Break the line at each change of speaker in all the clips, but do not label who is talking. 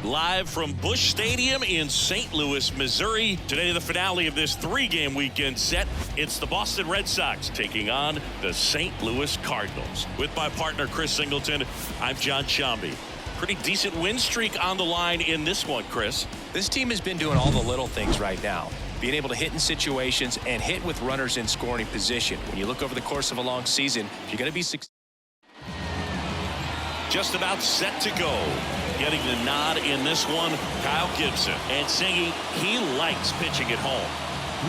Live from Busch Stadium in St. Louis, Missouri. Today, the finale of this three-game weekend set. It's the Boston Red Sox taking on the St. Louis Cardinals. With my partner, Chris Singleton, I'm John Shambi. Pretty decent win streak on the line in this one, Chris.
This team has been doing all the little things right now. Being able to hit in situations and hit with runners in scoring position. When you look over the course of a long season, if you're going to be successful.
Just about set to go. Getting the nod in this one, Kyle Gibson. And singing, he likes pitching at home.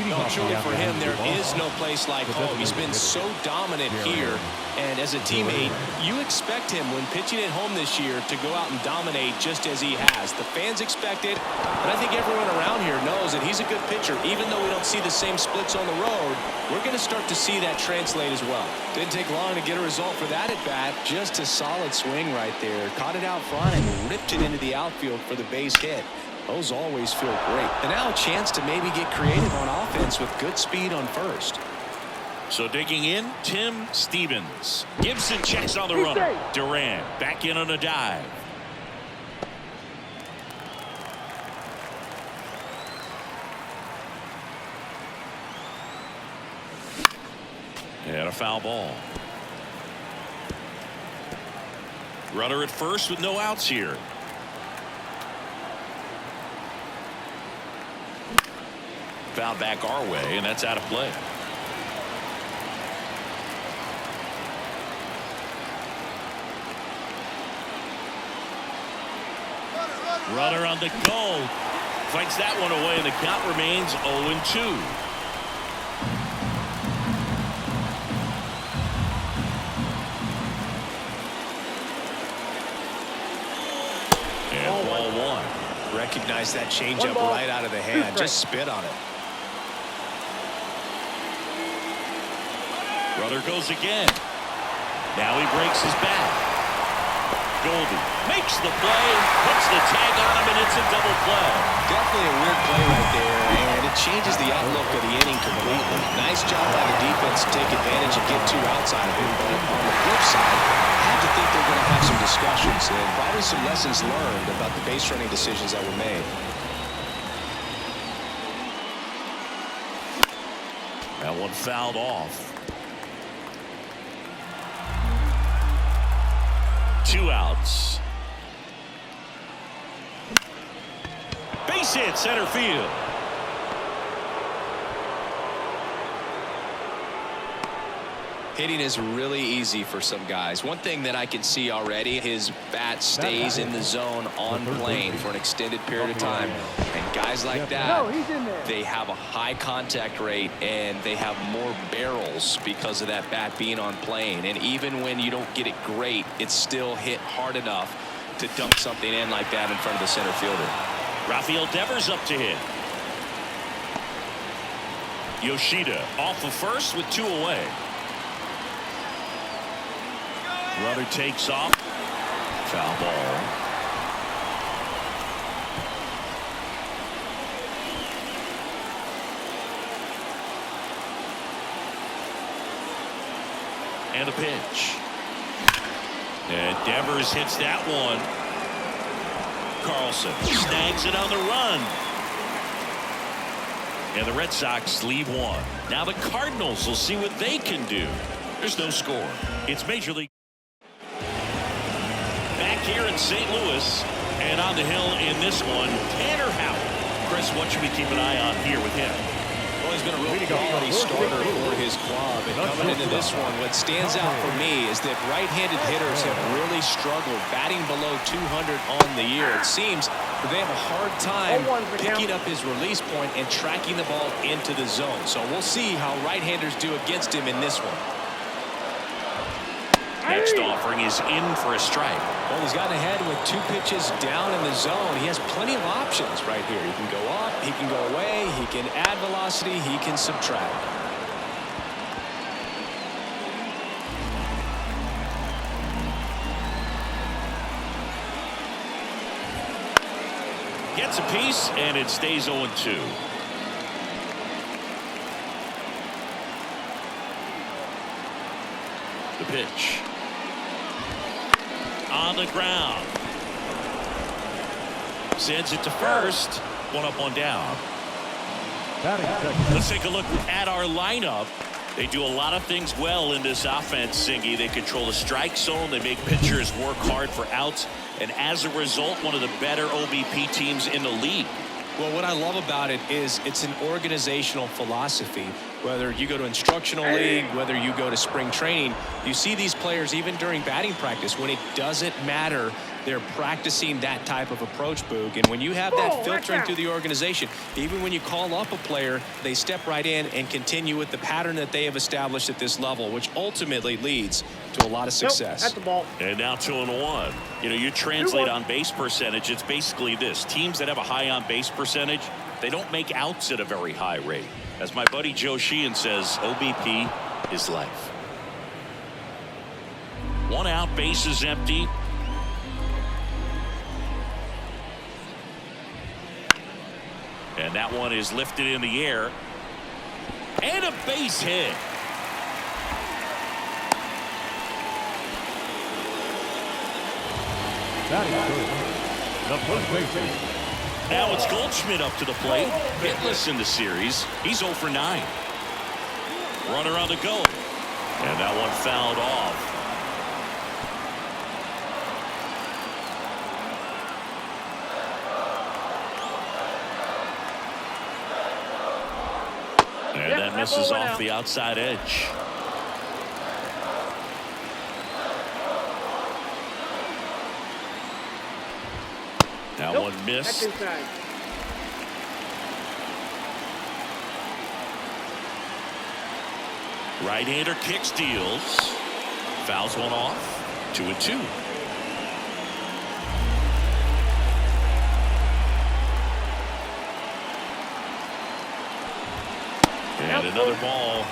No, truly for him, there is no place like home. He's been so dominant here. And as a teammate, you expect him when pitching at home this year to go out and dominate just as he has. The fans expect it, and I think everyone around here knows that he's a good pitcher. Even though we don't see the same splits on the road, we're going to start to see that translate as well. Didn't take long to get a result for that at bat. Just a solid swing right there. Caught it out front and ripped it into the outfield for the base hit. Those always feel great. And now a chance to maybe get creative on offense with good speed on first.
So digging in, Tim Stevens. Gibson checks on the runner. Duran back in on a dive. And a foul ball. Runner at first with no outs here. Foul back our way, and that's out of play. Runner on the go. Fights that one away, and the count remains 0-2. And ball one.
Recognize that changeup right out of the hand. Just spit on it.
Runner goes again. Now he breaks his back. Goldie makes the play, puts the tag on him, and it's a double play.
Definitely a weird play right there, and it changes the outlook of the inning completely. Nice job by the defense to take advantage and get two outs out of it. But on the flip side, I have to think they're going to have some discussions and probably some lessons learned about the base running decisions that were made.
That one fouled off. 2 outs. Base hit center field.
Hitting is really easy for some guys. One thing that I can see already, his bat stays in the zone on plane for an extended period of time. And guys like that, they have a high contact rate and they have more barrels because of that bat being on plane. And even when you don't get it great, it's still hit hard enough to dump something in like that in front of the center fielder.
Rafael Devers up to hit. Yoshida off of first with 2 away. Runner takes off. Foul ball. And a pitch. And Devers hits that one. Carlson snags it on the run. And the Red Sox leave one. Now the Cardinals will see what they can do. There's no score. It's Major League. Back here in St. Louis, and on the hill in this one, Tanner Houck. Chris, what should we keep an eye on here with him?
Well, he's been a real quality starter for his club. And coming into this one, what stands out for me is that right-handed hitters have really struggled batting below 200 on the year. It seems that they have a hard time picking up his release point and tracking the ball into the zone. So we'll see how right-handers do against him in this one.
Next offering is in for a strike.
Well, he's gotten ahead with 2 pitches down in the zone. He has plenty of options right here. He can go up, he can go away, he can add velocity, he can subtract.
Gets a piece, and it stays 0-2. The pitch. On the ground. Sends it to first. One up, one down. Let's take a look at our lineup. They do a lot of things well in this offense, Singy. They control the strike zone. They make pitchers work hard for outs. And as a result, one of the better OBP teams in the league.
Well, what I love about it is it's an organizational philosophy. Whether you go to instructional league, whether you go to spring training, you see these players even during batting practice. When it doesn't matter, they're practicing that type of approach, Boog. And when you have that filtering through the organization, even when you call up a player, they step right in and continue with the pattern that they have established at this level, which ultimately leads to a lot of success.
That's the ball.
And now 2-1. You know, you translate on base percentage, it's basically this. Teams that have a high on base percentage, they don't make outs at a very high rate. As my buddy Joe Sheehan says, OBP is life. One out, base is empty. And that one is lifted in the air. And a base hit. Now it's Goldschmidt up to the plate. Hitless in the series. He's 0 for 9. Runner on the go. And that one fouled off. And that misses off the outside edge. That one missed. Right-hander kick steals. Fouls one off. 2-2. And another ball.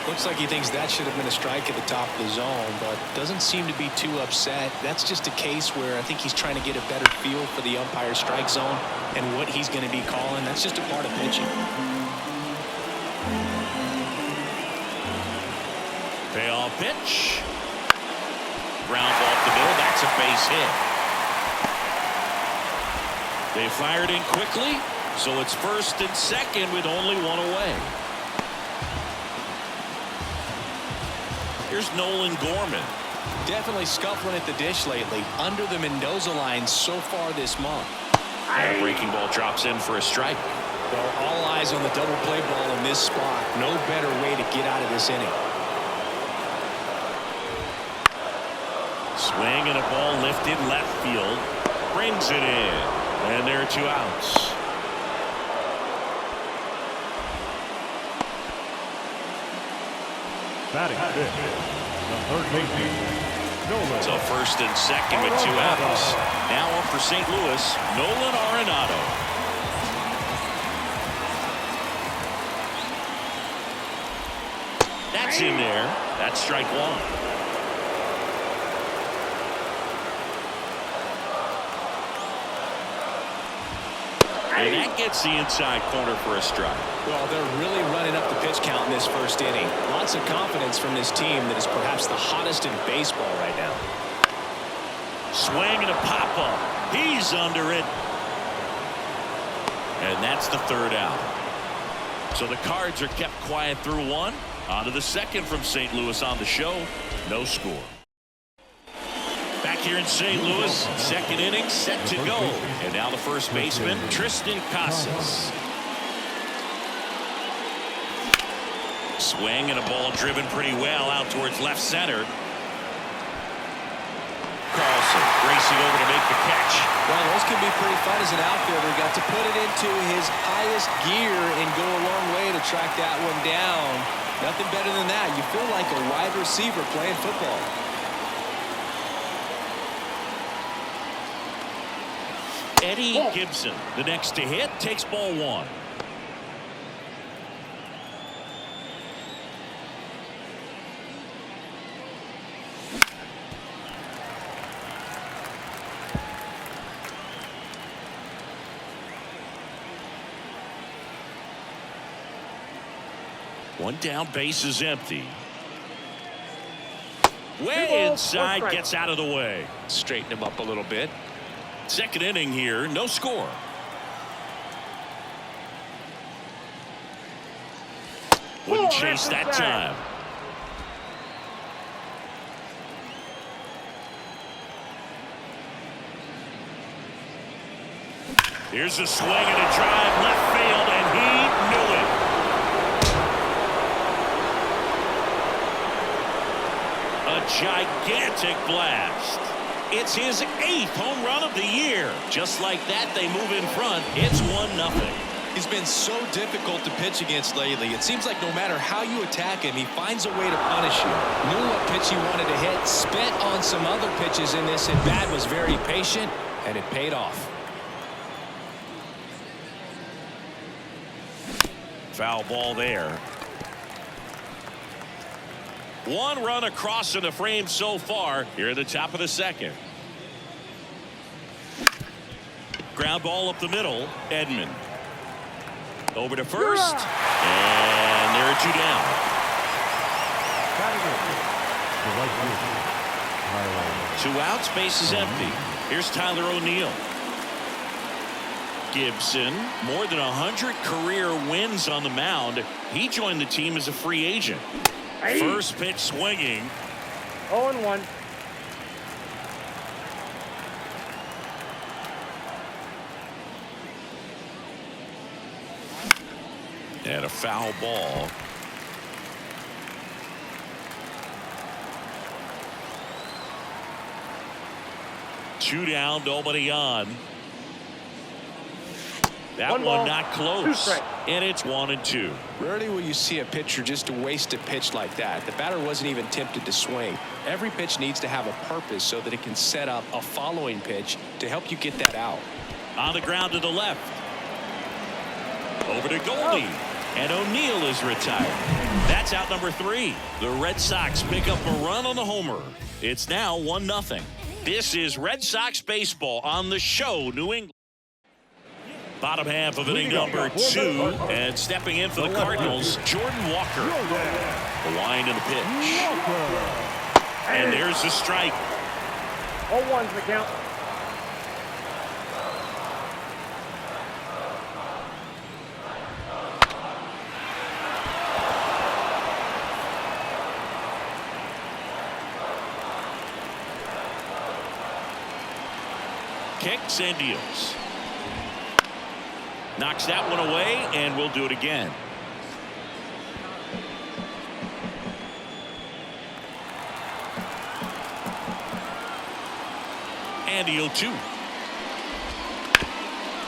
Looks like he thinks that should have been a strike at the top of the zone, but doesn't seem to be too upset. That's just a case where I think he's trying to get a better feel for the umpire's strike zone and what he's going to be calling. That's just a part of pitching.
Payoff pitch. Ground ball up the middle. That's a base hit. They fired in quickly, so it's first and second with only one away. Here's Nolan Gorman.
Definitely scuffling at the dish lately. Under the Mendoza line so far this month.
And a breaking ball drops in for a strike.
Well, all eyes on the double play ball in this spot. No better way to get out of this inning.
Swing and a ball lifted left field. Brings it in. And there are 2 outs.
Batting fifth, the third baseman,
So first and second with 2 outs. Now up for St. Louis, Nolan Arenado. That's in there. That's strike one. And that gets the inside corner for a strike.
Well, they're really running up the pitch count in this first inning. Lots of confidence from this team that is perhaps the hottest in baseball right now.
Swing and a pop-up. He's under it. And that's the 3rd out. So the Cards are kept quiet through 1. On to the second from St. Louis on the show. No score. Back here in St. Louis, second inning set to go. And now the first baseman, Tristan Casas. Swing and a ball driven pretty well out towards left center. Carlson racing over to make the catch.
Well, those can be pretty fun as an outfielder. Got to put it into his highest gear and go a long way to track that one down. Nothing better than that. You feel like a wide receiver playing football.
Eddie Gibson, the next to hit, takes ball 1. One down, base is empty. Way inside, gets out of the way.
Straighten him up a little bit.
Second inning here, no score. Wouldn't chase that time. Here's a swing and a drive left field, and he knew it. A gigantic blast. It's his 8th home run of the year. Just like that, they move in front. It's 1-0.
He's been so difficult to pitch against lately. It seems like no matter how you attack him, he finds a way to punish you. Knew what pitch he wanted to hit, spent on some other pitches in this at bat, was very patient, and it paid off.
Foul ball there. 1 run across in the frame so far here at the top of the second. Ground ball up the middle. Edman. Over to first. And there are 2 down. 2 outs, base is empty. Here's Tyler O'Neill. Gibson, more than 100 career wins on the mound. He joined the team as a free agent. First pitch swinging.
0-1.
And a foul ball. Two down, nobody on. That one not close. And it's 1-2.
Rarely will you see a pitcher just waste a pitch like that. The batter wasn't even tempted to swing. Every pitch needs to have a purpose so that it can set up a following pitch to help you get that out.
On the ground to the left. Over to Goldie. And O'Neill is retired. That's out number 3. The Red Sox pick up a run on the homer. It's now 1-0. This is Red Sox baseball on the show, New England. Bottom half of inning number 2, and stepping in for the Cardinals, Jordan Walker. The wind and the pitch. And there's the strike.
0-1's the count.
Kicks and deals. Knocks that one away, and we'll do it again. And the 0-2.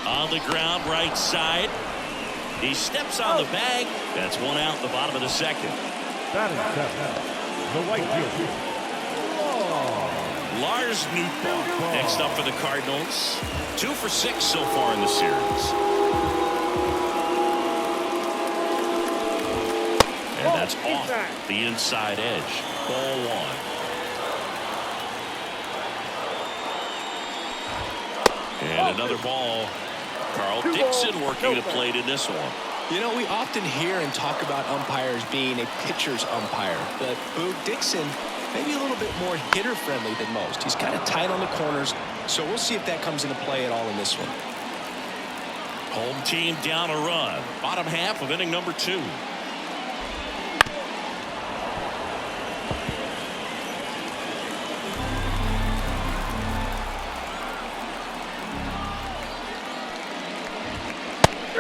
On the ground, right side. He steps on the bag. That's 1 out in the bottom of the second.
That is the right field.
Lars Nootbaar next up for the Cardinals. 2 for 6 so far in the series. And that's off the inside edge. Ball 1. And another ball. Carl Dixon working the plate in this one.
You know, we often hear and talk about umpires being a pitcher's umpire, but Boog Dixon maybe a little bit more hitter friendly than most. He's kind of tight on the corners, so we'll see if that comes into play at all in this one.
Home team down a run. Bottom half of inning number 2.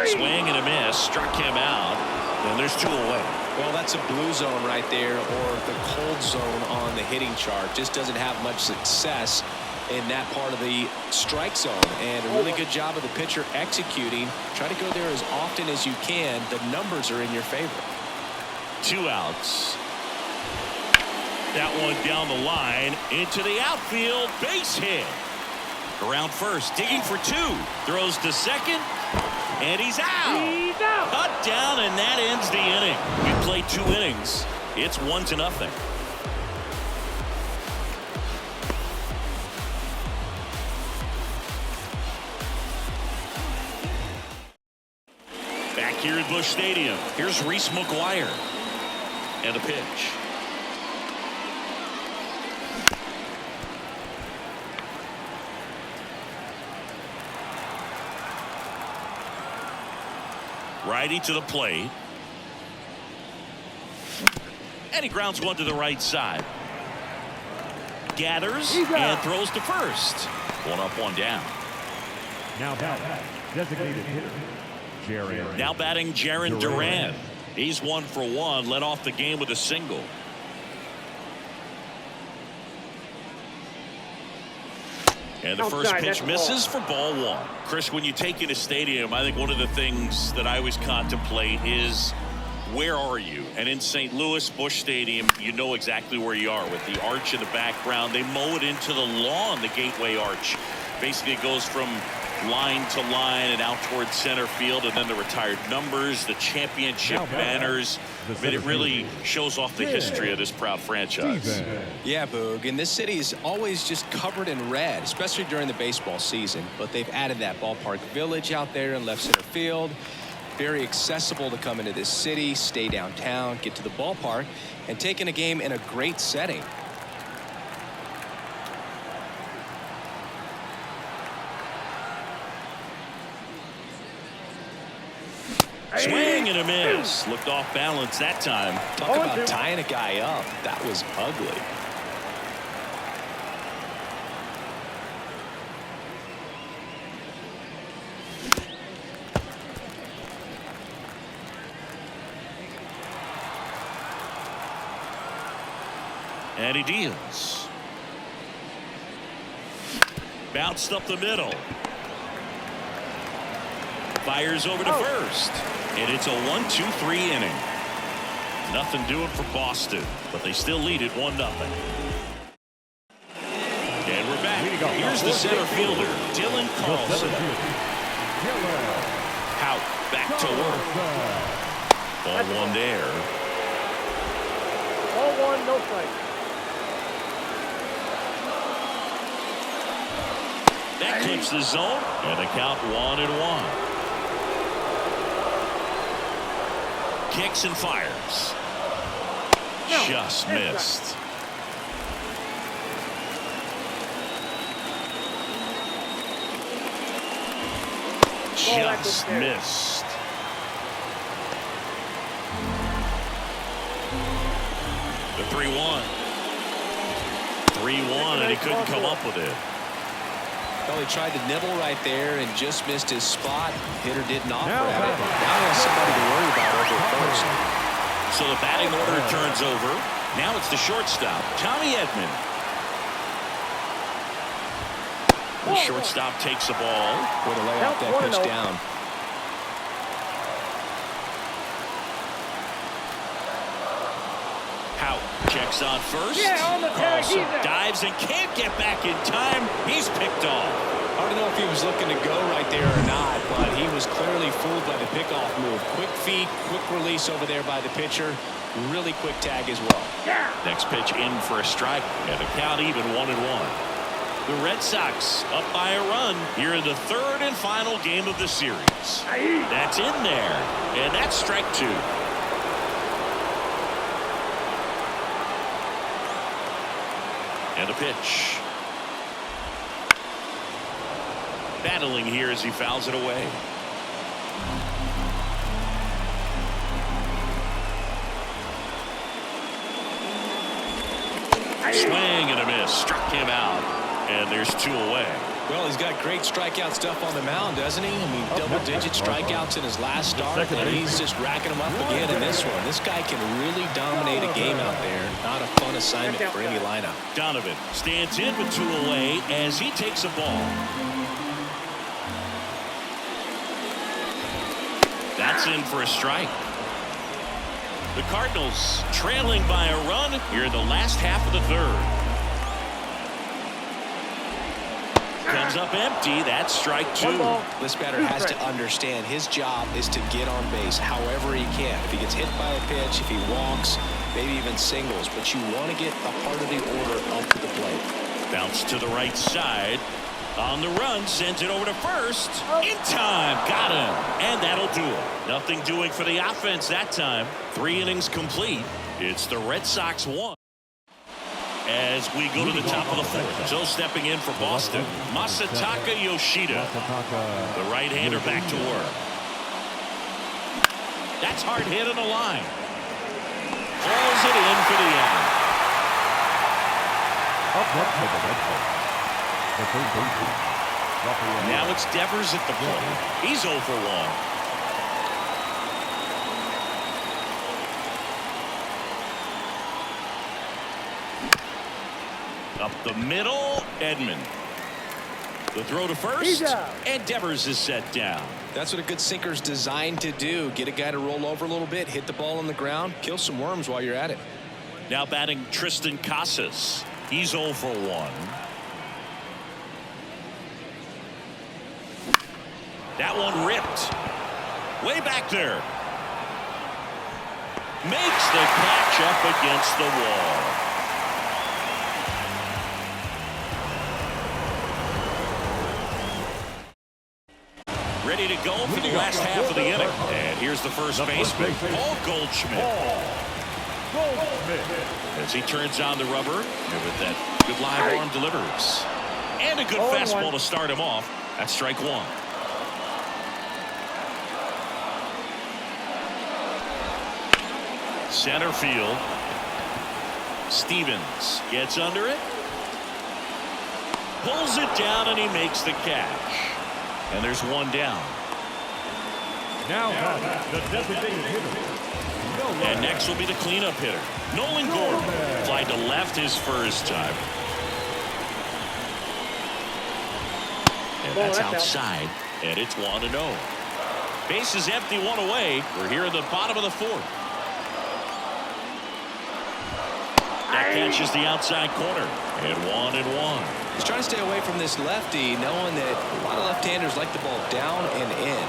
Swing and a miss, struck him out, and there's 2 away.
Well, that's a blue zone right there, or the cold zone on the hitting chart. Just doesn't have much success in that part of the strike zone, and a really good job of the pitcher executing. Try to go there as often as you can. The numbers are in your favor.
2 outs. That one down the line into the outfield, base hit. Around first, digging for 2, throws to second. And he's out. Cut down, and that ends the inning. We played 2 innings. It's 1-0. Back here at Busch Stadium, here's Reese McGuire. And a pitch. Righty to the plate. And he grounds one to the right side. Gathers and throws to first. One up, one down.
Now batting, designated hitter, Jaron.
Now batting Jaron Duran. He's 1 for 1, led off the game with a single. And the first pitch misses for ball 1. Chris, when you take in a stadium, I think one of the things that I always contemplate is, where are you? And in St. Louis, Busch Stadium, you know exactly where you are with the arch in the background. They mow it into the lawn, the Gateway Arch. Basically, it goes from line to line and out towards center field, and then the retired numbers, the championship banners. I mean, it really shows off the history of this proud franchise.
Yeah, Boog, and this city is always just covered in red, especially during the baseball season. But they've added that ballpark village out there in left center field. Very accessible to come into this city, stay downtown, get to the ballpark, and take in a game in a great setting.
Swing and a miss. Looked off balance that time.
Talk about tying a guy up. That was ugly.
And he deals. Bounced up the middle. Fires over to first. And it's a 1-2-3 inning. Nothing doing for Boston, but they still lead it 1-0. And we're back. Here's the center fielder, Dylan Carlson. Out back to work. Ball 1 there.
Ball 1, no strike.
That clips the zone, and the count 1-1. Kicks and fires. Just missed. Just missed. The 3-1. 3-1, and he couldn't come up with it.
Well, he tried to nibble right there and just missed his spot. Hitter didn't offer at it. Now he has somebody to worry about over first.
So the batting order turns over. Now it's the shortstop, Tommy Edman. The shortstop takes the ball.
Way to lay off that pitch down.
Hout checks on first.
On the tag,
Carlson dives and can't get back in time. He's picked off.
I don't know if he was looking to go right there or not, but he was clearly fooled by the pickoff move. Quick feet, quick release over there by the pitcher. Really quick tag as well.
Next pitch in for a strike, and the count even 1-1. The Red Sox up by a run here in the third and final game of the series. That's in there, and that's strike 2. And a pitch. Battling here as he fouls it away. Swing and a miss. Struck him out. And there's 2 away.
Well, he's got great strikeout stuff on the mound, doesn't he? I mean, double-digit strikeouts in his last start, and he's just racking them up again in this one. This guy can really dominate a game out there. Not a fun assignment for any lineup.
Donovan stands in with 2 away as he takes a ball. That's in for a strike. The Cardinals trailing by a run here in the last half of the third. Comes up empty. That's strike 2.
This batter has to understand his job is to get on base however he can. If he gets hit by a pitch, if he walks, maybe even singles, but you want to get a part of the order up to the plate.
Bounce to the right side. On the run, sends it over to first. In time, got him. And that'll do it. Nothing doing for the offense that time. 3 innings complete. It's the Red Sox 1. As we go to the top of the 4th. So stepping in for Boston, Masataka Yoshida. The right-hander back to work. That's hard hit on the line. Falls it in for the out.
Up next to the red zone. The third baseman.
Now it's Devers at the plate. He's 0 for 1. Up the middle, Edman. The throw to first, and Devers is set down.
That's what a good sinker's designed to do. Get a guy to roll over a little bit, hit the ball on the ground, kill some worms while you're at it.
Now batting Tristan Casas. He's 0 for 1. That one ripped. Way back there. Makes the catch up against the wall. Ready to go for the last half of the inning. And here's the first baseman, Paul Goldschmidt. As he turns on the rubber, and with that good live arm delivers. And a good fastball to start him off. That's strike one. Center field. Stevens gets under it. Pulls it down and he makes the catch. And there's one down.
Now the designated hitter.
And next will be the cleanup hitter, Nolan Gorman. Fly to left his first time. And that's outside. And it's 1-0. Base is empty, one away. We're here in the bottom of the fourth. That catches the outside corner. And 1-1.
He's trying to stay away from this lefty, knowing that a lot of left-handers like the ball down and in.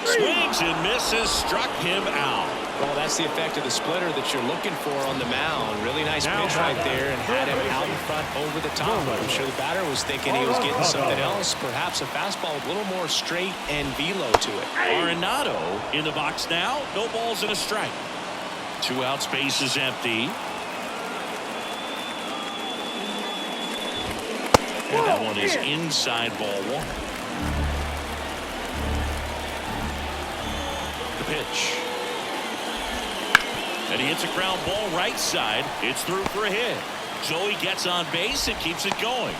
Swings and misses, struck him out.
Well, that's the effect of the splitter that you're looking for on the mound. Really nice pitch right there and had him out in front over the top. I'm sure the batter was thinking he was getting something else, perhaps a fastball with a little more straight and velo to it.
Arenado in the box now. No balls and a strike. 2 outs, base is empty. And that one is inside, ball one. The pitch. And he hits a ground ball right side. It's through for a hit. Joey gets on base and keeps it going.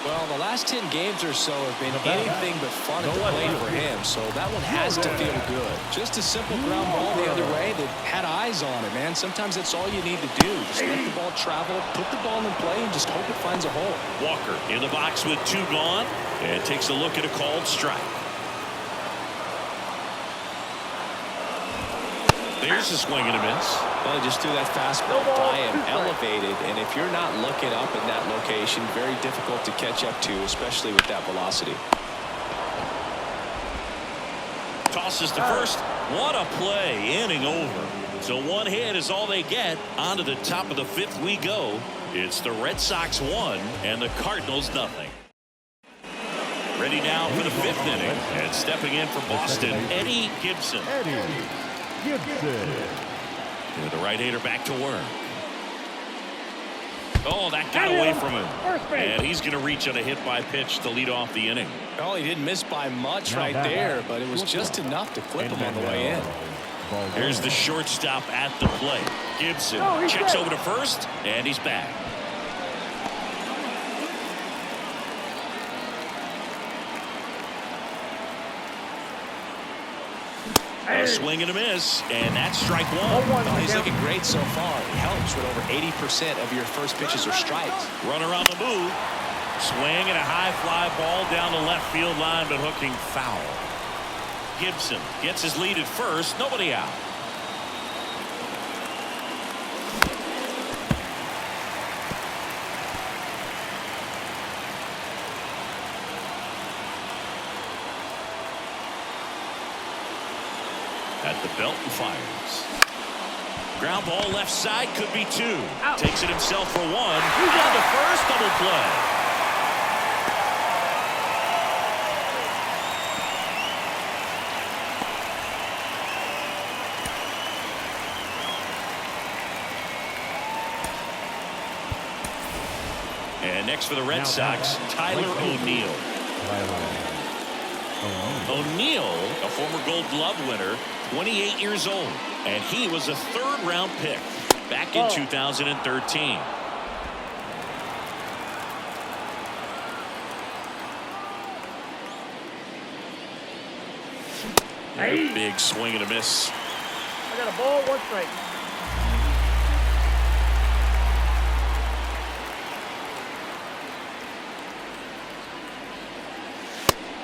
Well, the last 10 games or so have been anything but fun at the plate for him, so that one has to feel good. Just a simple ground ball the other way that had eyes on it, man. Sometimes that's all you need to do. Just let the ball travel, put the ball in play, and just hope it finds a hole.
Walker in the box with 2 gone, and takes a look at a called strike. There's a swing and a miss.
Well, just threw that fastball by him, elevated, and if you're not looking up in that location, very difficult to catch up to, especially with that velocity.
Tosses to first. What a play. Inning over. So 1 hit is all they get. On to the top of the 5th we go. It's the Red Sox 1 and the Cardinals nothing. Ready now for the 5th inning. And stepping in for Boston, Eddie Gibson. With the right-hander back to work. Oh, that got away from him. And he's going to reach on a hit-by-pitch to lead off the inning.
Oh, he didn't miss by much right there, but it was just enough to clip him on the way in.
Here's the shortstop at the plate. Gibson checks over to first, and he's back. A swing and a miss, and that's strike one.
Well, he's looking great so far. It helps when over 80% of your first pitches are strikes.
Runner on the move. Swing and a high fly ball down the left field line, but hooking foul. Gibson gets his lead at first. Nobody out. At the belt and fires. Ground ball left side, could be 2. Takes it himself for 1. On the first, double play. And next for the Red Sox, Tyler O'Neill. O'Neill, a former Gold Glove winner, 28 years old. And he was a third-round pick back in 2013.
Hey.
A big swing and a miss.
I got a ball, 1 strike.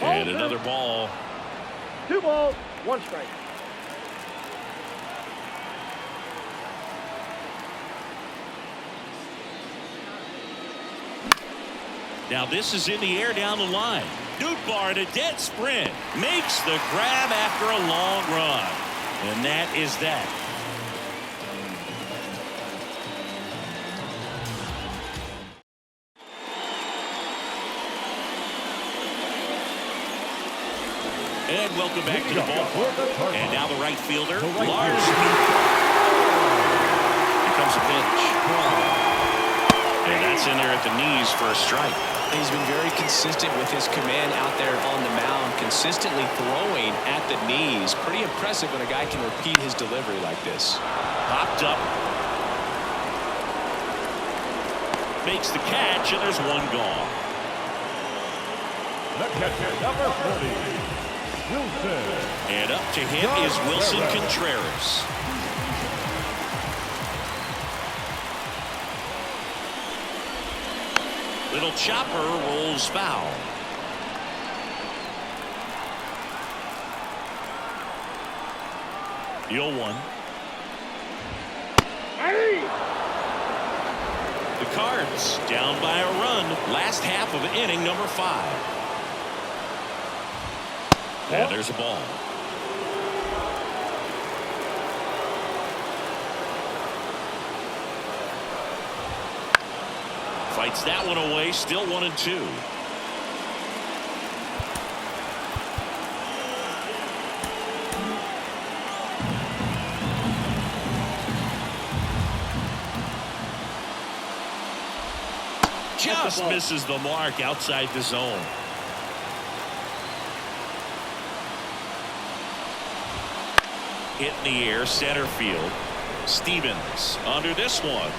And another ball.
2 balls, 1 strike.
Now this is in the air down the line. Nootbaar, a dead sprint, makes the grab after a long run. And that is that. And welcome back to the ballpark. And now the right fielder, Lars Nootbaar. Here comes a pitch. And that's in there at the knees for a strike.
He's been very consistent with his command out there on the mound, consistently throwing at the knees. Pretty impressive when a guy can repeat his delivery like this.
Popped up. Makes the catch, and there's one gone.
The catcher, number 40, Wilson.
And up to him is Wilson Contreras. Little chopper rolls foul. The 0-1.
Hey.
The Cards down by a run. Last half of inning number 5. And there's a ball. Fights that one away. Still 1-2. Just misses the mark outside the zone. Hit in the air, center field. Stevens under this one.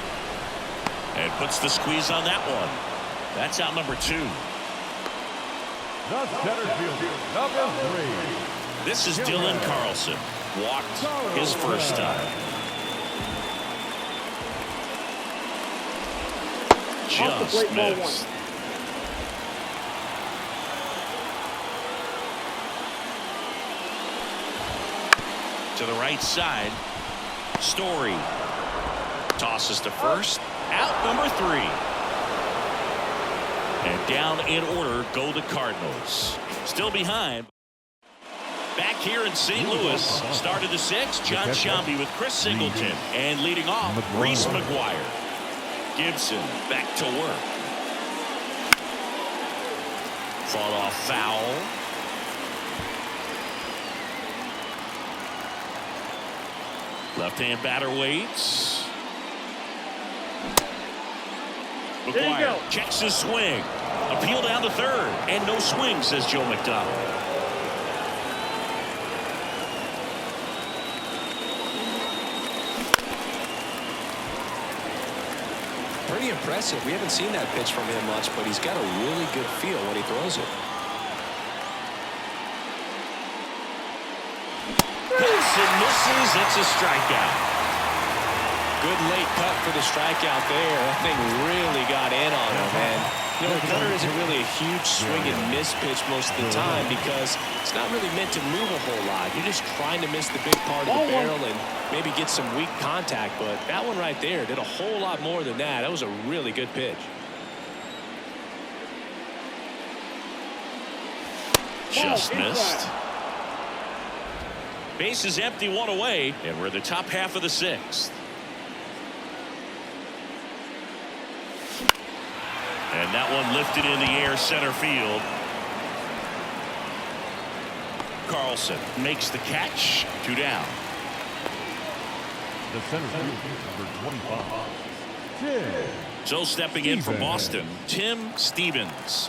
And puts the squeeze on that one. That's out number 2.
The center fielder, number 3.
This is Dylan Carlson. Walked his first time. Just missed. To the right side. Story. Tosses to first. Out number 3. And down in order go the Cardinals. Still behind. Back here in St. Louis, started the 6th, John Sciambi with Chris Singleton. And leading off, Reese McGuire. Gibson back to work. Fought off foul. Left-hand batter waits. McGuire checks his swing. Appeal down to third. And no swing, says Joe McDonald.
Pretty impressive. We haven't seen that pitch from him much, but he's got a really good feel when he throws it.
Cuts and misses. It's a strikeout.
Good late cut for the strikeout there. That thing really got in on him, man. You know, the cutter isn't really a huge swing and miss pitch most of the time because it's not really meant to move a whole lot. You're just trying to miss the big part of the barrel and maybe get some weak contact. But that one right there did a whole lot more than that. That was a really good pitch.
Just missed. Base is empty, 1 away, and we're in the top half of the 6th. And that one lifted in the air, center field. Carlson makes the catch. 2 down.
The center fielder, number 25, Tim
So stepping in for Boston, Tim Stevens.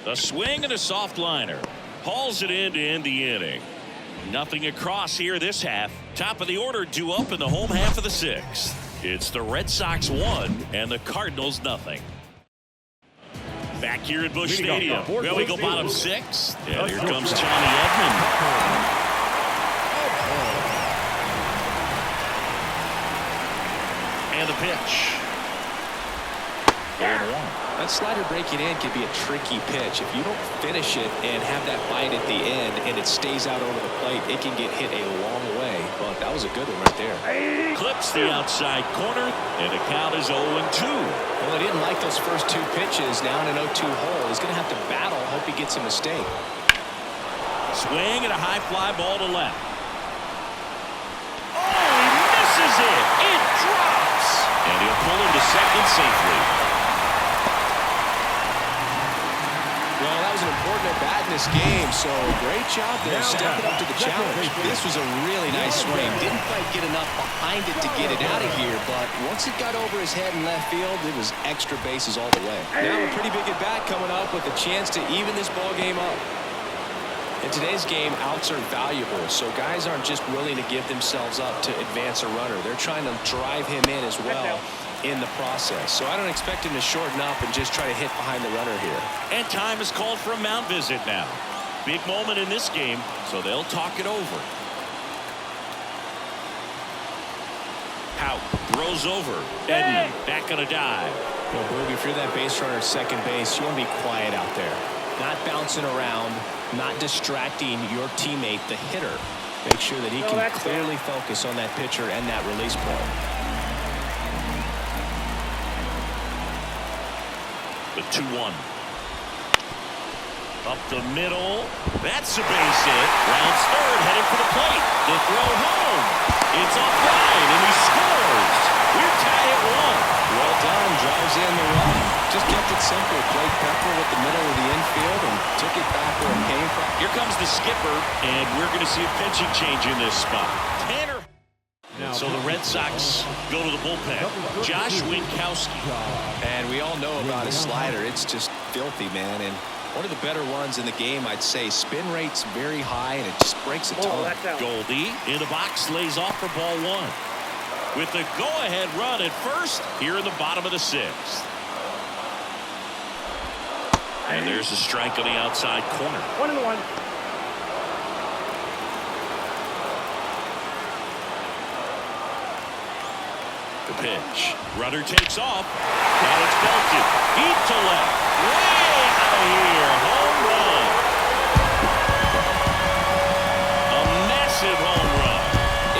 A swing and a soft liner. Hauls it in to end the inning. Nothing across here this half. Top of the order due up in the home half of the sixth. It's the Red Sox 1 and the Cardinals nothing. Back here at Busch Stadium. Well, we go bottom 6. And here comes Johnny Edman. And the pitch.
That slider breaking in can be a tricky pitch. If you don't finish it and have that bite at the end and it stays out over the plate, it can get hit a long way. But that was a good one right there.
Clips the outside corner, and the count is 0-2.
Well, he didn't like those first 2 pitches. Now in an 0-2 hole, he's going to have to battle. Hope he gets a mistake.
Swing and a high fly ball to left. Oh, he misses it. It drops. And he'll pull him to second safely.
Well, that was an important at-bat in this game, so great job there stepping up to the challenge. This was a really nice swing. Didn't quite get enough behind it to get it out of here, but once it got over his head in left field, it was extra bases all the way. Now a pretty big at-bat coming up with a chance to even this ball game up. In today's game, outs are valuable, so guys aren't just willing to give themselves up to advance a runner. They're trying to drive him in as well in the process. So I don't expect him to shorten up and just try to hit behind the runner here.
And time is called for a mound visit now. Big moment in this game, so they'll talk it over. Hout throws over. Edman back on a dive.
Well, Boog, if you're that base runner at second base, you want to be quiet out there. Not bouncing around, not distracting your teammate, the hitter. Make sure that he can clearly focus on that pitcher and that release ball.
The 2-1. Up the middle. That's a base hit. Rounds third, heading for the plate. The throw home. It's offline, and he scores. We're tied at 1.
Well done. Drives in the run. Just kept it simple. Played Pepper with the middle of the infield and took it back where it came from.
Here comes the skipper, and we're going to see a pitching change in this spot. Tanner. So the Red Sox go to the bullpen. Josh Winkowski.
And we all know about his slider. It's just filthy, man. And one of the better ones in the game, I'd say. Spin rate's very high, and it just breaks a ton.
Goldie in the box lays off for ball 1. With the go-ahead run at first here in the bottom of the 6th. And there's a strike on the outside corner.
1-1.
The pitch. Runner takes off. And it's belted. Deep to left. Way out of here. Home run. A massive home run.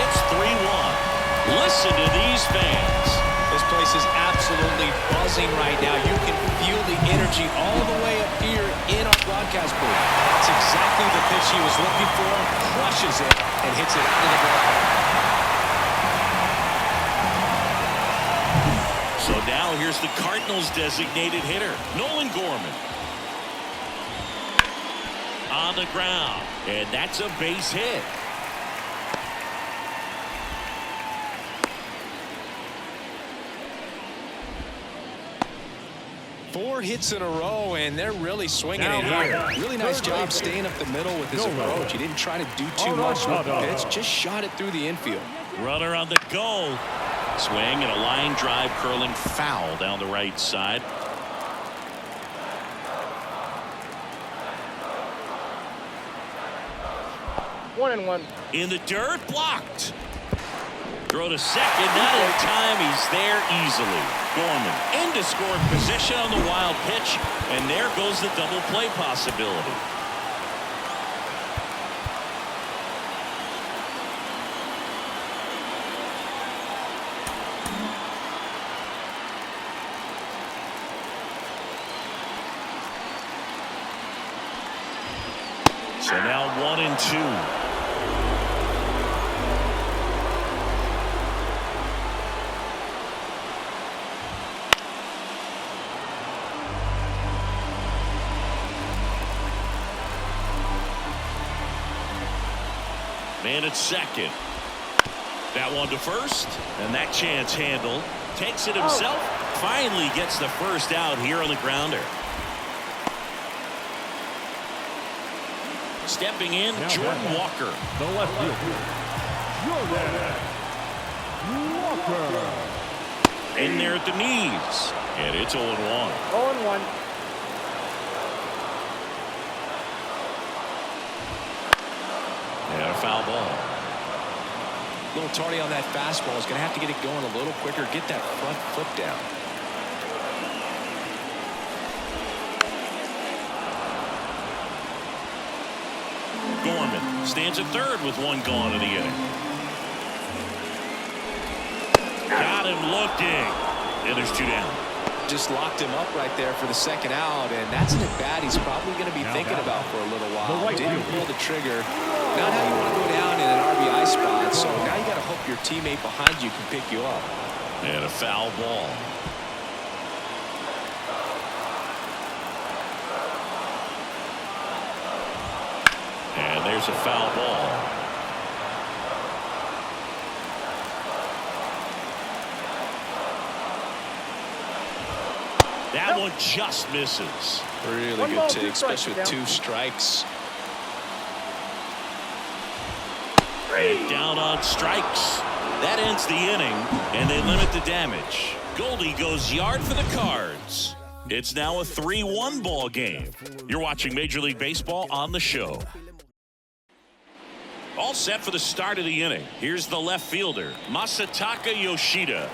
It's 3-1. Listen to these fans.
This place is absolutely buzzing right now. You can feel the energy all the way up here in our broadcast booth. That's exactly the pitch he was looking for. Crushes it and hits it out of the ballpark.
So now here's the Cardinals' designated hitter, Nolan Gorman. On the ground, and that's a base hit.
Four hits in a row, and they're really swinging it here. Really nice job staying up the middle with his approach. He didn't try to do too much with the pitch, just shot it through the infield.
Runner on the go. Swing and a line drive curling foul down the right side.
One and one.
In the dirt, blocked. Throw to second, not in time. He's there easily. Gorman into scoring position on the wild pitch, and there goes the double play possibility. So now 1-2. Man at second. That one to first, and that chance handled. Takes it himself. Finally gets the first out here on the grounder. Stepping in, Jordan Walker.
The left fielder, Jordan Walker.
In there at the knees. And it's 0-1.
0-1.
And a foul ball.
A little tardy on that fastball. Is going to have to get it going a little quicker. Get that front foot down.
Gorman stands at third with one gone in the inning. Got him looking. And there's two down.
Just locked him up right there for the second out, and that's an at-bat he's probably going to be thinking about for a little while. Didn't pull the trigger. Not how you want to go down in an RBI spot, so now you got to hope your teammate behind you can pick you up.
And a foul ball. And there's a foul ball. That one just misses.
Really
One
good
ball,
take,
two strikes,
especially with
down.
2 strikes.
And down on strikes. That ends the inning, and they limit the damage. Goldie goes yard for the Cards. It's now a 3-1 ball game. You're watching Major League Baseball on the show. All set for the start of the inning. Here's the left fielder, Masataka Yoshida.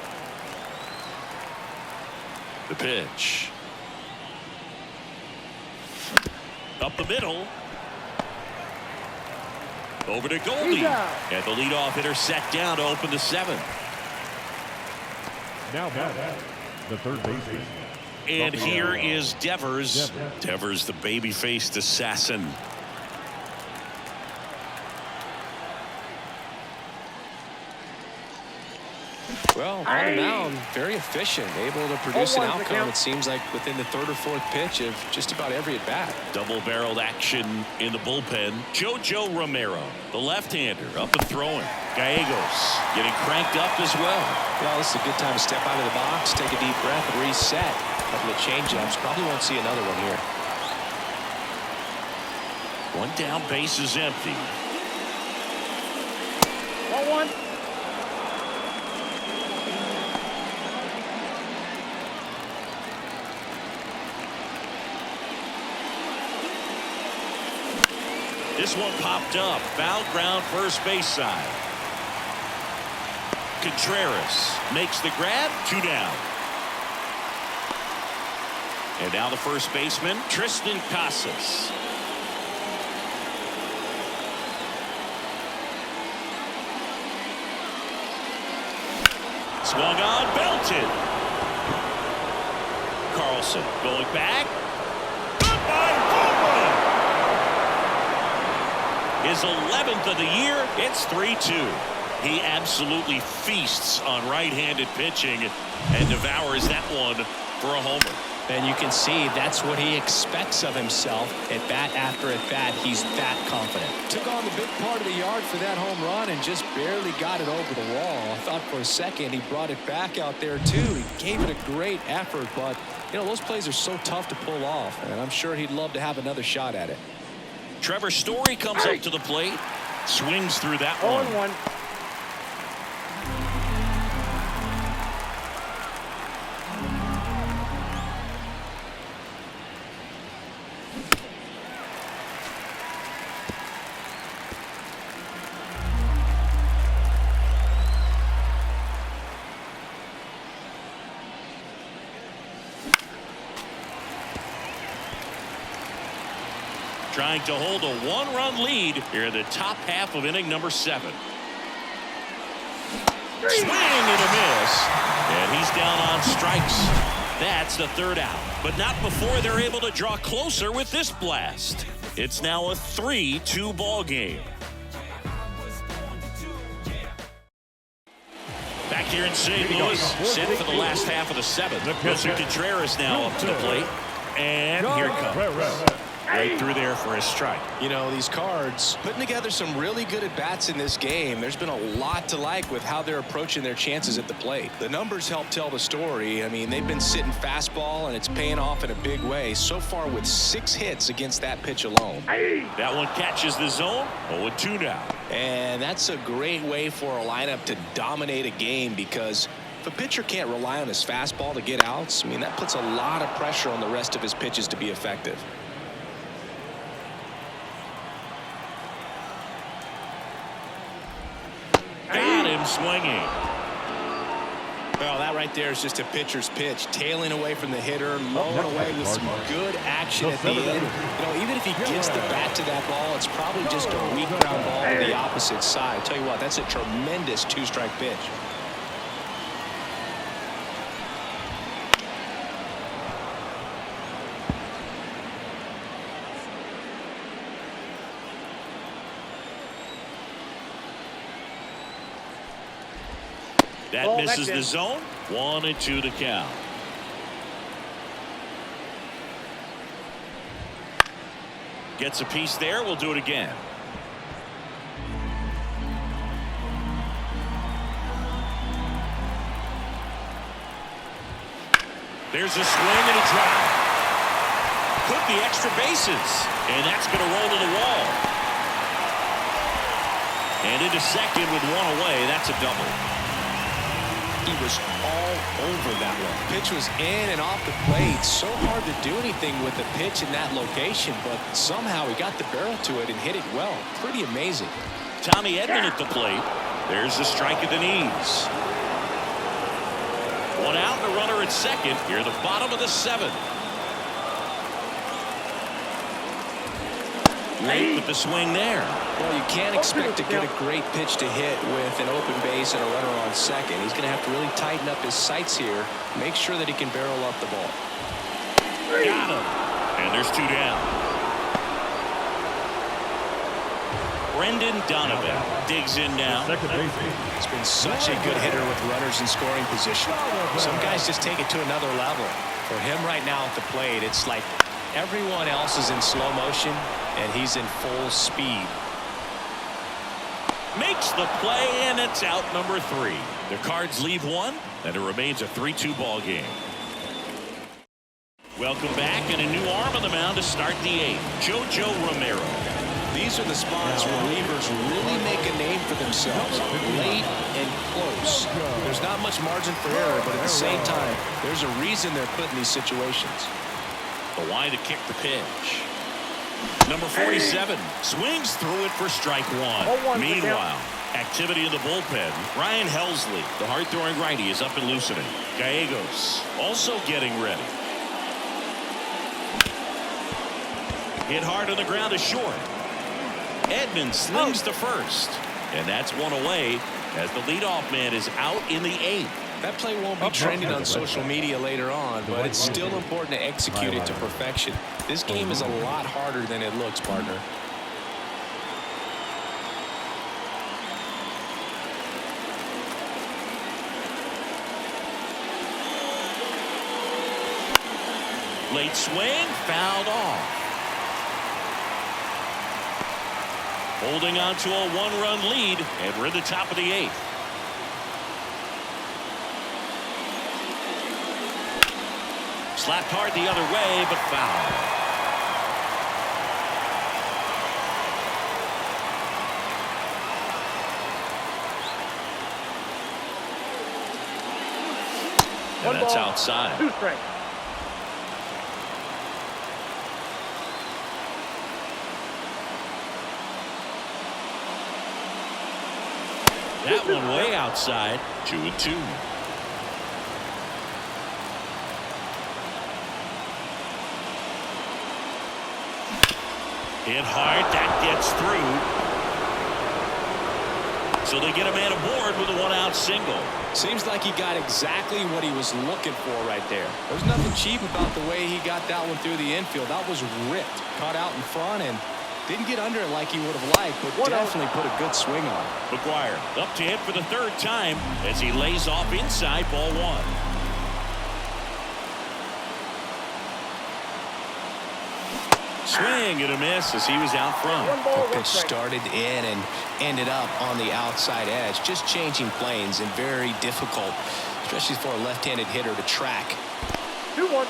The pitch. Up the middle. Over to Goldie. And the leadoff hitter set down to open the 7th.
Now back, the third baseman.
And here is Devers. Devers, the baby-faced assassin.
Well, on the mound, very efficient, able to produce an outcome, it seems like, within the 3rd or 4th pitch of just about every at-bat.
Double-barreled action in the bullpen. Jojo Romero, the left-hander, up and throwing. Gallegos getting cranked up as well.
Well, this is a good time to step out of the box, take a deep breath, and reset. A couple of change-ups. Probably won't see another one here.
One down, base is empty.
1-1.
This one popped up. Foul ground, first base side. Contreras makes the grab. 2 down. And now the first baseman, Tristan Casas. Swung on, belted. Carlson going back. Goodbye, Boomer. His 11th of the year. It's 3-2. He absolutely feasts on right-handed pitching and devours that one for a homer.
And you can see that's what he expects of himself at bat after at bat. He's that confident. Took on the big part of the yard for that home run and just barely got it over the wall. I thought for a second he brought it back out there too. He gave it a great effort, but you know those plays are so tough to pull off, and I'm sure he'd love to have another shot at it.
Trevor Story comes up to the plate, swings through that one.
0-1.
Trying to hold a 1-run lead here in the top half of inning number 7. Swing and a miss. And he's down on strikes. That's the 3rd out. But not before they're able to draw closer with this blast. It's now a 3-2 ball game. Back here in St. Louis, set for the last half of the 7th. Wilson Contreras now up to the plate. And here it comes. Right through there for a strike.
You know, these Cards putting together some really good at-bats in this game. There's been a lot to like with how they're approaching their chances at the plate. The numbers help tell the story. I mean, they've been sitting fastball, and it's paying off in a big way. So far with 6 hits against that pitch alone.
That one catches the zone. 0-2 now.
And that's a great way for a lineup to dominate a game, because if a pitcher can't rely on his fastball to get outs, I mean, that puts a lot of pressure on the rest of his pitches to be effective.
Got him swinging.
Well, that right there is just a pitcher's pitch, tailing away from the hitter, lowing away with some good action at the end. You know, even if he gets the bat to that ball, it's probably just a weak ground ball to the opposite side. I'll tell you what, that's a tremendous 2-strike pitch.
That misses the zone. 1-2 to count. Gets a piece there. We'll do it again. There's a swing and a drive. Took the extra bases, and that's going to roll to the wall. And into second with 1 away. That's a double.
He was all over that one. Pitch was in and off the plate. So hard to do anything with the pitch in that location, but somehow he got the barrel to it and hit it well. Pretty amazing.
Tommy Edman at the plate. There's the strike at the knees. 1 out and a runner at second. Here the bottom of the 7th. Late with the swing there.
Well, you can't expect to get a great pitch to hit with an open base and a runner on second. He's going to have to really tighten up his sights here. Make sure that he can barrel up the ball.
Got him. And there's 2 down. Brendan Donovan digs in now.
He's been such a good hitter with runners in scoring position. Some guys just take it to another level. For him right now at the plate, it's like everyone else is in slow motion, and he's in full speed.
Makes the play, and it's out number 3. The Cards lead 1, and it remains a 3-2 ball game. Welcome back, and a new arm on the mound to start the 8th. JoJo Romero.
These are the spots where relievers really make a name for themselves. Late and close. There's not much margin for error, but at the same time, there's a reason they're put in these situations.
The line to kick the pitch. Number 47 swings through it for strike 1. Meanwhile, activity in the bullpen. Ryan Helsley, the hard-throwing righty, is up and loosening. Gallegos also getting ready. Hit hard on the ground to short. Edmonds slings to first, and that's 1 away as the leadoff man is out in the 8th.
That play won't be trending on social media later on, but it's still important to execute it to perfection. This game is a lot harder than it looks, partner.
Late swing, fouled off. Holding on to a 1-run lead, and we're at the top of the 8th. Slapped hard the other way, but foul. And that's outside.
2 strikes.
That one way outside. 2-2. Hit hard, that gets through. So they get a man aboard with a 1-out single.
Seems like he got exactly what he was looking for right there. There's nothing cheap about the way he got that one through the infield. That was ripped, caught out in front, and didn't get under it like he would have liked, but definitely put a good swing on it.
McGuire up to hit for the 3rd time as he lays off inside, ball 1. Swing and a miss as he was out front.
One ball,
The
one
pitch
strike.
started in and ended up on the outside edge. Just changing planes and very difficult, especially for a left-handed hitter to track.
2-1.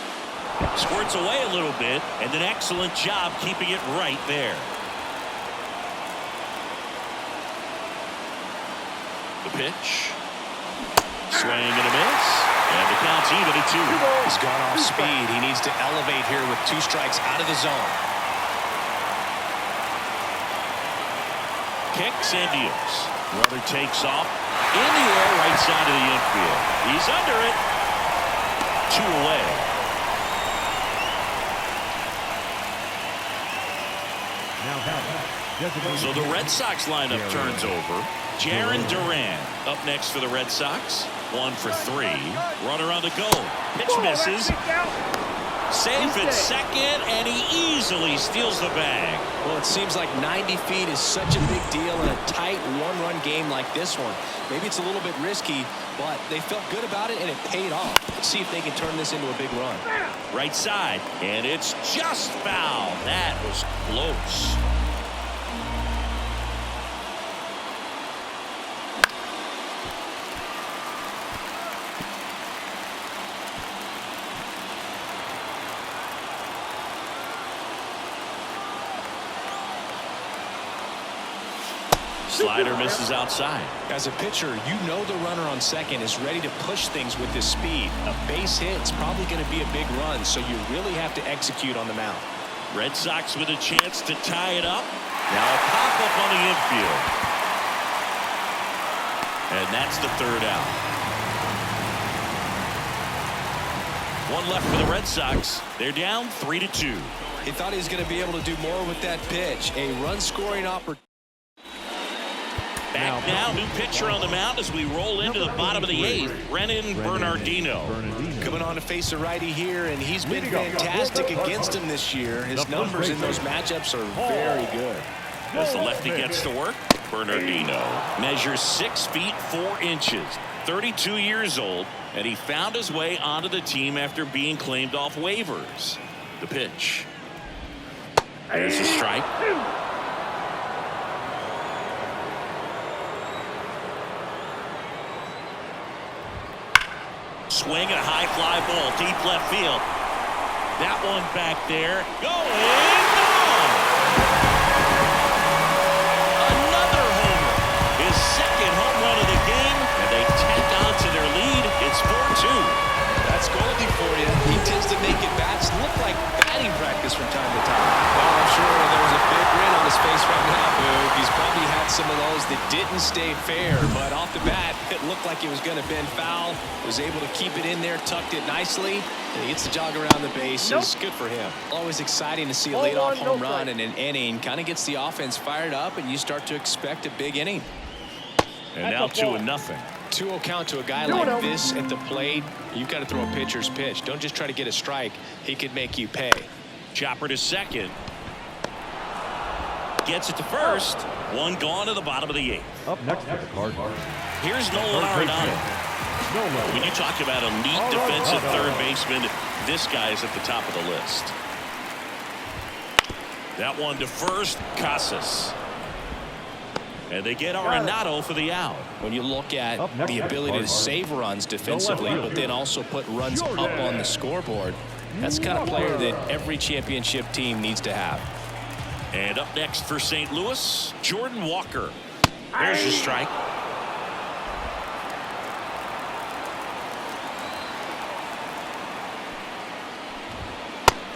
Squirts away a little bit, and an excellent job keeping it right there. The pitch. Swing and a miss. And the count's even at 2.
He's gone off speed. He needs to elevate here with 2 strikes out of the zone.
Kicks and deals. Runner takes off in the air right side of the infield. He's under it. 2 away. So the Red Sox lineup turns over. Jarren Duran up next for the Red Sox. 1 for 3. Runner on the go. Pitch misses. Safe at second, and he easily steals the bag.
Well, it seems like 90 feet is such a big deal in a tight one-run game like this one. Maybe it's a little bit risky, but they felt good about it, and it paid off. Let's see if they can turn this into a big run.
Right side, and it's just foul. That was close. Slider misses outside.
As a pitcher, you know the runner on second is ready to push things with his speed. A base hit is probably going to be a big run, so you really have to execute on the mound.
Red Sox with a chance to tie it up. Now a pop-up on the infield. And that's the 3rd out. 1 left for the Red Sox. They're down 3-2.
He thought he was going to be able to do more with that pitch. A run-scoring opportunity.
Back now, new pitcher on the mound as we roll into the bottom of the 8th. Brennan Bernardino.
Coming on to face a righty here, and he's been fantastic against him this year. His numbers in those matchups are very good.
As the lefty gets to work, Bernardino measures 6 feet 4 inches, 32 years old, and he found his way onto the team after being claimed off waivers. The pitch. There's a strike. Swing and a high fly ball, deep left field. That one back there, going gone. Another homer, his 2nd home run of the game, and they tack on to their lead. It's 4-2.
That's Goldie for you. He tends to make at-bats look like batting practice from time to time. Well, I'm sure there's a big grin on his face right now, Boog. He's probably had some of those that didn't stay fair, but off the bat, it looked like it was going to bend foul. Was able to keep it in there, tucked it nicely, and he gets the jog around the bases. Good for him. Always exciting to see a leadoff home run in an inning. Kind of gets the offense fired up, and you start to expect a big inning.
And now 2-0.
2-0 count to a guy like this at the plate. You've got to throw a pitcher's pitch. Don't just try to get a strike. He could make you pay.
Chopper to second. Gets it to first. 1 gone to the bottom of the 8th.
Up next for the Cardinals.
Here's Nolan Arenado. When you talk about elite defensive third baseman, this guy is at the top of the list. That one to first, Casas. And they get Arenado for the out.
When you look at the ability to save runs defensively, but then also put runs up on the scoreboard, that's the kind of player that every championship team needs to have.
And up next for St. Louis, Jordan Walker. There's your strike.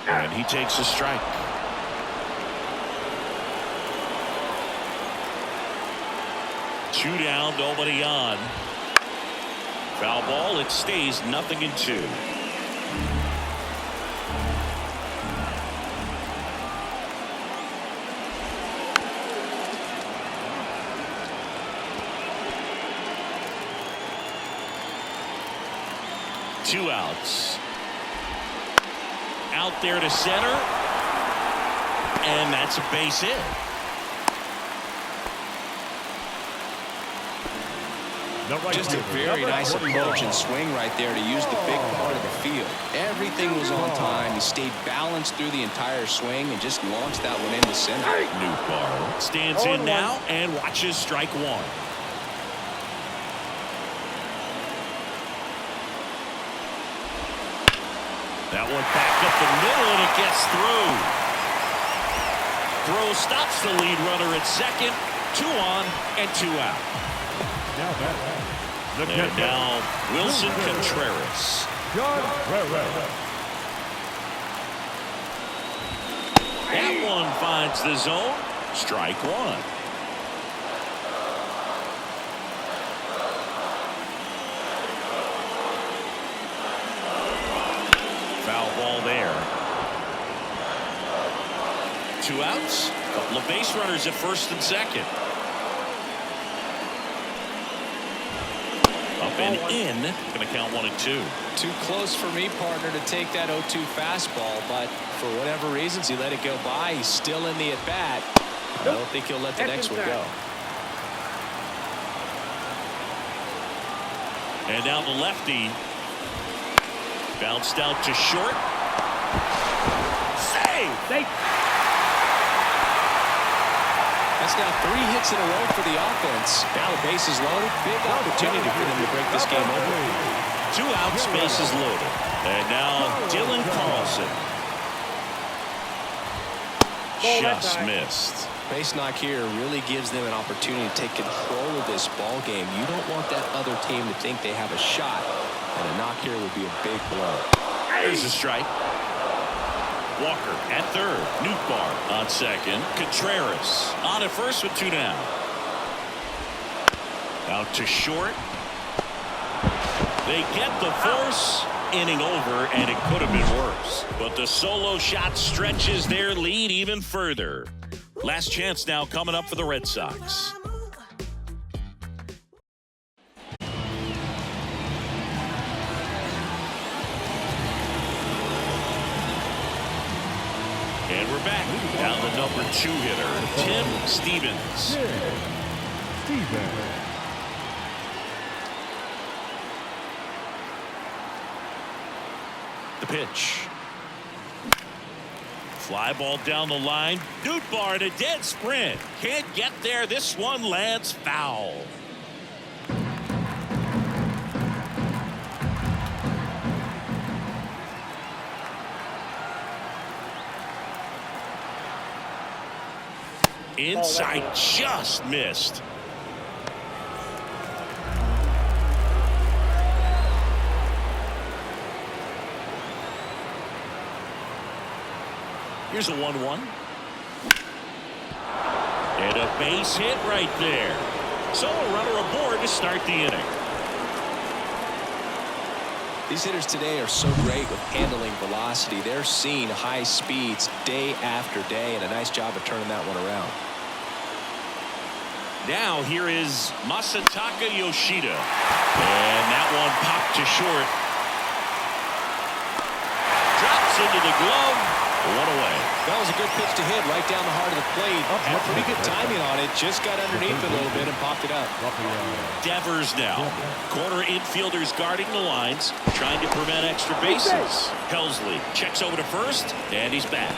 And he takes a strike. Two down, nobody on. Foul ball, it stays 0-2. Two outs. Out there to center. And that's a base hit.
Just a very nice approach and swing right there to use the big part of the field. Everything was on time. He stayed balanced through the entire swing and just launched that one into center.
Newbar stands in now and watches strike one. That one back up the middle, and it gets through. Throw stops the lead runner at second. 2 on and 2 out. And now Wilson Contreras. That one finds the zone. Strike one. Foul ball there. 2 outs. Couple of base runners at first and second. Up and in. Going to count 1 and 2.
Too close for me, partner, to take that 0-2 fastball, but for whatever reasons he let it go by. He's still in the at-bat. I don't think he'll let the next one go.
And now the lefty. Bounced out to short. Save!
That's now 3 hits in a row for the offense. Now the bases loaded. Big opportunity for them to break this game open.
2 outs, bases loaded. And now Dylan Carlson. Just missed.
Base knock here really gives them an opportunity to take control of this ball game. You don't want that other team to think they have a shot. And a knock here would be a big blow.
There's a strike. Walker at third. Newbar on second. Contreras on at first with 2 down. Out to short. They get the force. Inning over, and it could have been worse. But the solo shot stretches their lead even further. Last chance now coming up for the Red Sox. And we're back. Now the number 2 hitter, Tim Stevens. The pitch. Fly ball down the line. Newbar at a dead sprint. Can't get there. This one lands foul. Inside, just missed. Here's a 1-1. And a base hit right there. So a runner aboard to start the inning.
These hitters today are so great with handling velocity. They're seeing high speeds day after day, and a nice job of turning that one around.
Now here is Masataka Yoshida. And that one popped to short. Drops into the glove. 1 away.
That was a good pitch to hit right down the heart of the plate. Had pretty good timing on it. Just got underneath it a little bit and popped it up.
Devers now. Corner infielders guarding the lines, trying to prevent extra bases. Helsley checks over to first, and he's back.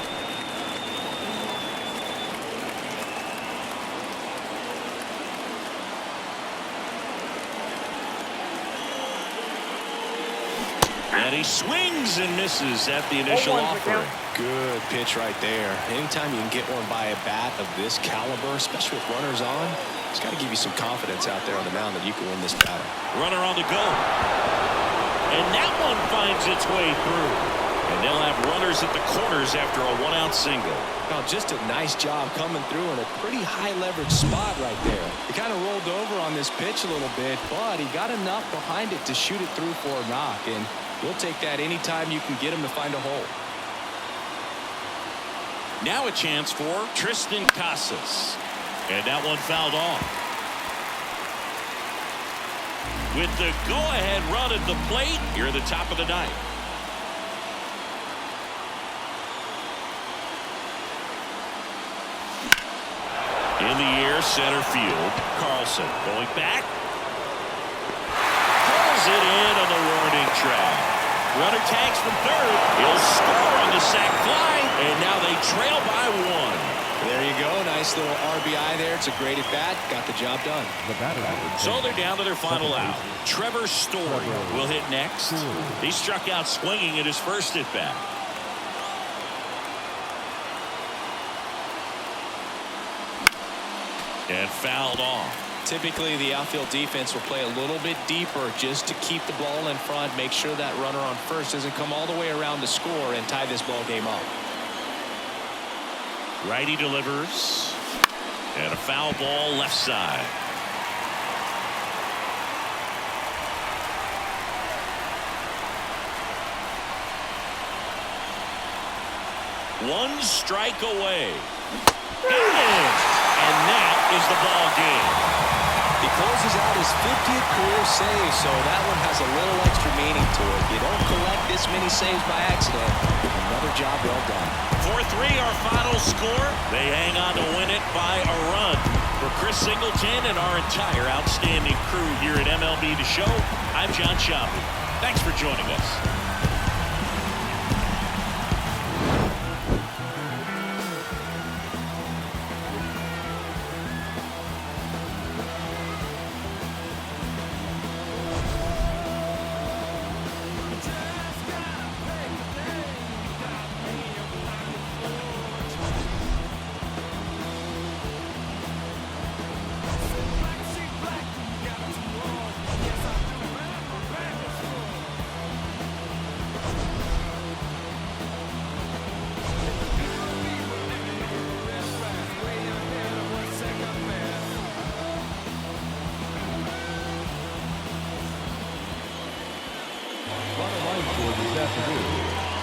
And he swings and misses at the initial offering.
Good pitch right there. Anytime you can get one by a bat of this caliber, especially with runners on, it's got to give you some confidence out there on the mound that you can win this battle.
Runner on the go. And that one finds its way through. And they'll have runners at the corners after a 1-out single.
Now, just a nice job coming through in a pretty high leverage spot right there. He kind of rolled over on this pitch a little bit, but he got enough behind it to shoot it through for a knock. And you'll take that anytime you can get him to find a hole.
Now a chance for Tristan Casas. And that one fouled off. With the go-ahead run at the plate, you're at the top of the ninth. In the air, center field. Carlson going back. it in on the warning track. Runner tags from third. He'll score on the sac fly, and now they trail by 1.
There you go. Nice little RBI there. It's a great at bat. Got the job done.
The batter.
So they're down to their final out. Trevor Story will hit next. He struck out swinging at his first at bat. And fouled off.
Typically, the outfield defense will play a little bit deeper just to keep the ball in front, make sure that runner on first doesn't come all the way around to score and tie this ball game up.
Righty delivers. And a foul ball left side. One strike away. Got it! And that is the ball game.
He closes out his 50th career save, so that one has a little extra meaning to it. You don't collect this many saves by accident. Another job well done.
4-3 our final score. They hang on to win it by a run. For Chris Singleton and our entire outstanding crew here at MLB The Show, I'm John Choppy. Thanks for joining us.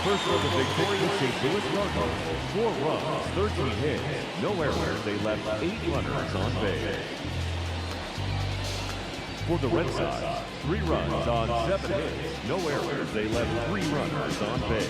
First for the victorious St. Louis Cardinals, 4 runs, 13 hits, no errors. They left 8 runners on base. For the Red Sox, 3 runs on 7 hits, no errors. They left 3 runners on base.